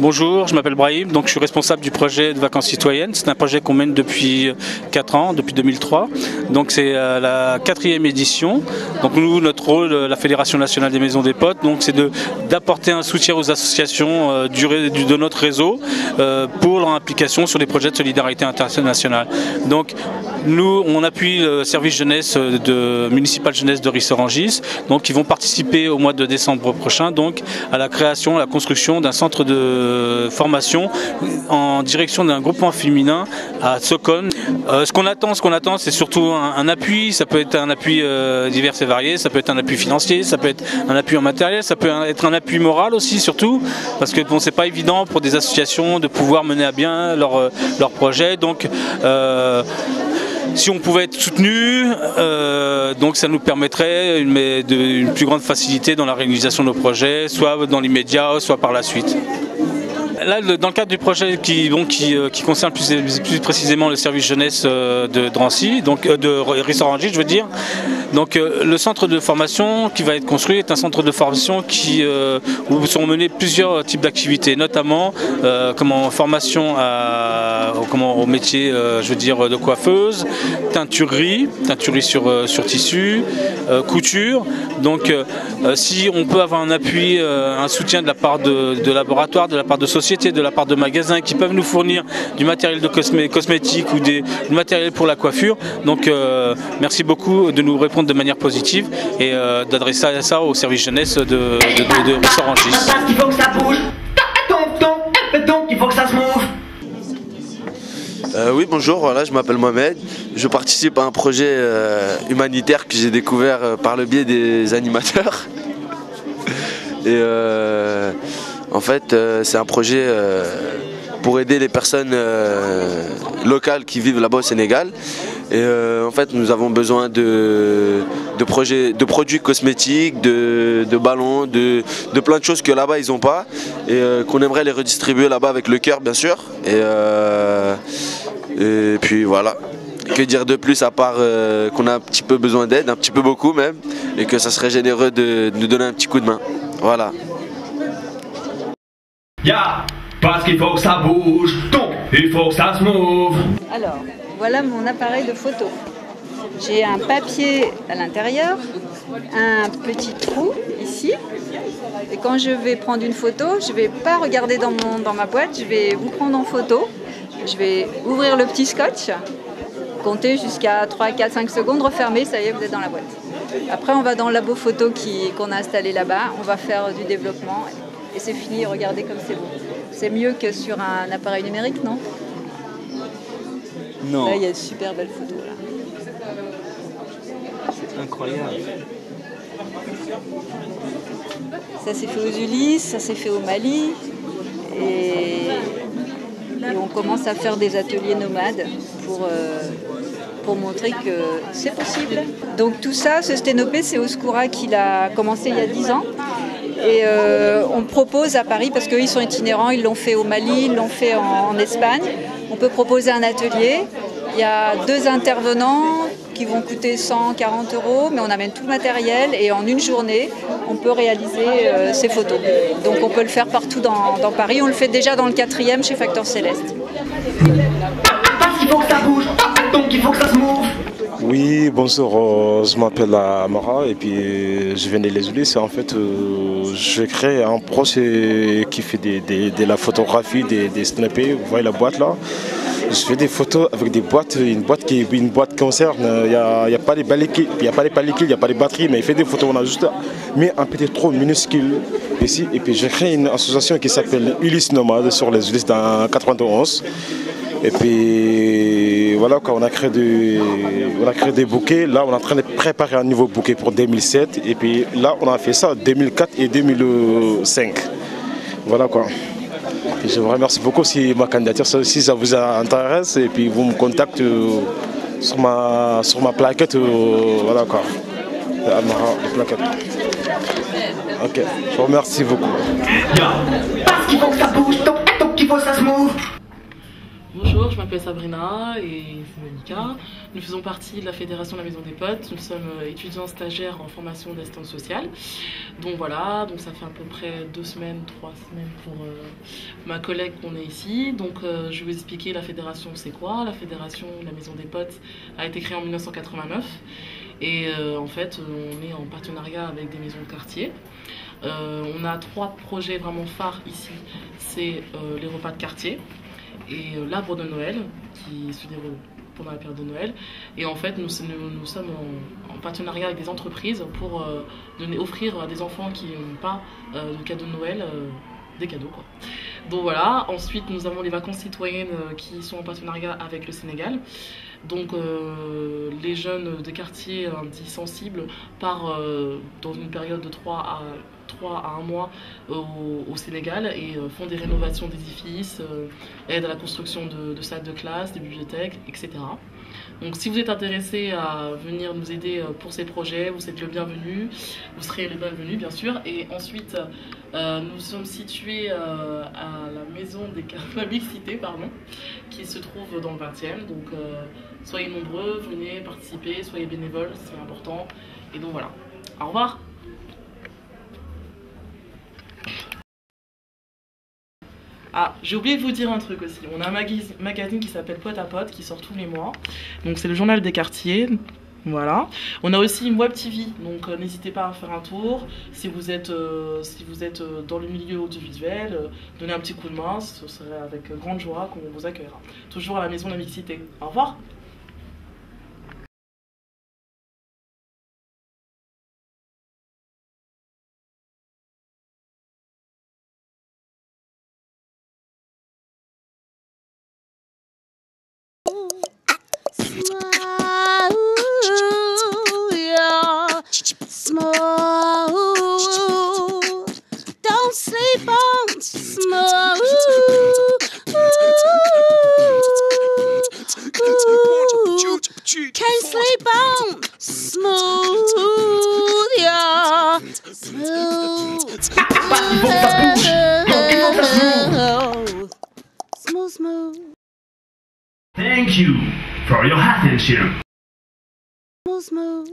Bonjour, je m'appelle Brahim, donc je suis responsable du projet de vacances citoyennes. C'est un projet qu'on mène depuis 4 ans, depuis 2003. Donc c'est la 4e édition. Donc nous, notre rôle, la Fédération nationale des maisons des potes, donc c'est d'apporter un soutien aux associations de notre réseau pour leur implication sur les projets de solidarité internationale. Donc nous, on appuie le service jeunesse municipal jeunesse de Ris-Orangis, donc qui vont participer au mois de décembre prochain, donc à la création, à la construction d'un centre de formation en direction d'un groupement féminin à Sokone. Ce qu'on attend, c'est surtout un appui. Ça peut être un appui divers et varié, ça peut être un appui financier, ça peut être un appui en matériel, ça peut être un appui moral aussi, surtout, parce que bon, c'est pas évident pour des associations de pouvoir mener à bien leur projet. Donc si on pouvait être soutenu, donc ça nous permettrait une plus grande facilité dans la réalisation de nos projets, soit dans l'immédiat, soit par la suite. Là, dans le cadre du projet qui concerne plus précisément le service jeunesse de Drancy, donc de Ris-Orangis, je veux dire. Donc le centre de formation qui va être construit est un centre de formation où sont menés plusieurs types d'activités, notamment formation au métier, je veux dire, de coiffeuse, teinturerie sur tissu, couture. Donc si on peut avoir un appui, un soutien de la part de laboratoires, de la part de sociétés, de la part de magasins qui peuvent nous fournir du matériel de cosmétique ou du matériel pour la coiffure. Donc merci beaucoup de nous répondre de manière positive et d'adresser ça au service jeunesse de Ris-Orangis. Il faut que ça bouge, donc il faut que ça se move. Oui, bonjour, voilà, je m'appelle Mohamed. Je participe à un projet humanitaire que j'ai découvert par le biais des animateurs. Et en fait, c'est un projet pour aider les personnes locales qui vivent là-bas au Sénégal. Et en fait, nous avons besoin de produits cosmétiques, de ballons, de plein de choses que là-bas ils n'ont pas et qu'on aimerait les redistribuer là-bas avec le cœur, bien sûr. Et puis voilà. Que dire de plus à part qu'on a un petit peu besoin d'aide, un petit peu beaucoup même, et que ça serait généreux de nous donner un petit coup de main. Voilà. Parce qu'il faut que ça bouge, donc il faut que ça se move. Alors, voilà mon appareil de photo. J'ai un papier à l'intérieur, un petit trou ici. Et quand je vais prendre une photo, je ne vais pas regarder dans ma boîte, je vais vous prendre en photo. Je vais ouvrir le petit scotch, compter jusqu'à 3, 4, 5 secondes, refermer, ça y est, vous êtes dans la boîte. Après, on va dans le labo photo qu'on a installé là-bas, on va faire du développement et c'est fini, regardez comme c'est beau. C'est mieux que sur un appareil numérique, non? Non. Là, il y a de super belles photos. Là. C'est incroyable. Ça s'est fait aux Ulysses, ça s'est fait au Mali. Et on commence à faire des ateliers nomades pour montrer que c'est possible. Donc tout ça, ce Sténopé, c'est Oscoura qui l'a commencé il y a 10 ans. Et on propose à Paris, parce qu'ils sont itinérants, ils l'ont fait au Mali, ils l'ont fait en Espagne. On peut proposer un atelier. Il y a 2 intervenants qui vont coûter 140 €, mais on amène tout le matériel et en une journée, on peut réaliser ces photos. Donc on peut le faire partout dans Paris. On le fait déjà dans le 4e chez Facteur Céleste. Parce qu'il faut que ça bouge, donc il faut que ça se move. Oui, bonjour, je m'appelle Amara et puis je viens de Les Ulysses. En fait, je crée un projet qui fait de la photographie, des snappés. Vous voyez la boîte là? Je fais des photos avec des boîtes, une boîte concerne. Il n'y a pas les pellicules, il n'y a pas les batteries, mais il fait des photos. On a juste mis un petit trou minuscule ici. Et puis j'ai créé une association qui s'appelle Ulysse Nomade sur Les Ulysses dans 91. Et puis voilà quoi, on a créé des bouquets. Là, on est en train de préparer un nouveau bouquet pour 2007. Et puis là, on a fait ça en 2004 et 2005. Voilà quoi. Et je vous remercie beaucoup si ma candidature, si ça vous intéresse. Et puis vous me contactez sur ma plaquette. Voilà quoi. La plaquette. Ok, je vous remercie beaucoup. Parce qu'il faut que ça bouge, donc il faut que ça se move. Bonjour, je m'appelle Sabrina et c'est Monica. Nous faisons partie de la Fédération de la Maison des Potes. Nous sommes étudiants stagiaires en formation d'assistance sociale. Donc voilà, donc ça fait à peu près 2 semaines, 3 semaines pour ma collègue qu'on est ici. Donc je vais vous expliquer la fédération c'est quoi. La Fédération de la Maison des Potes a été créée en 1989 et en fait on est en partenariat avec des maisons de quartier. On a 3 projets vraiment phares ici, c'est les repas de quartier et l'arbre de Noël qui se déroule pendant la période de Noël. Et en fait, nous sommes en partenariat avec des entreprises pour offrir à des enfants qui n'ont pas de cadeau de Noël des cadeaux, quoi. Donc voilà, ensuite nous avons les vacances citoyennes qui sont en partenariat avec le Sénégal. Donc les jeunes des quartiers dits sensibles partent dans une période de 3 à 1 mois au Sénégal et font des rénovations d'édifices, aident à la construction de salles de classe, de bibliothèques, etc. Donc si vous êtes intéressé à venir nous aider pour ces projets, vous êtes le bienvenu, vous serez le bienvenu bien sûr. Et ensuite nous sommes situés à la maison la mixité, pardon, qui se trouve dans le 20e. Donc soyez nombreux, venez participer, soyez bénévoles, c'est important. Et donc voilà, au revoir. Ah, j'ai oublié de vous dire un truc aussi. On a un magazine qui s'appelle Pote à Pote qui sort tous les mois. Donc c'est le journal des quartiers. Voilà. On a aussi une web TV, donc n'hésitez pas à faire un tour. Si vous êtes dans le milieu audiovisuel, donnez un petit coup de main, ce serait avec grande joie qu'on vous accueillera. Toujours à la maison de la mixité. Au revoir. Don't sleep on smooth. Can't sleep on smooth, yeah. Smooth, smooth. Thank you for your attention. Smooth, smooth.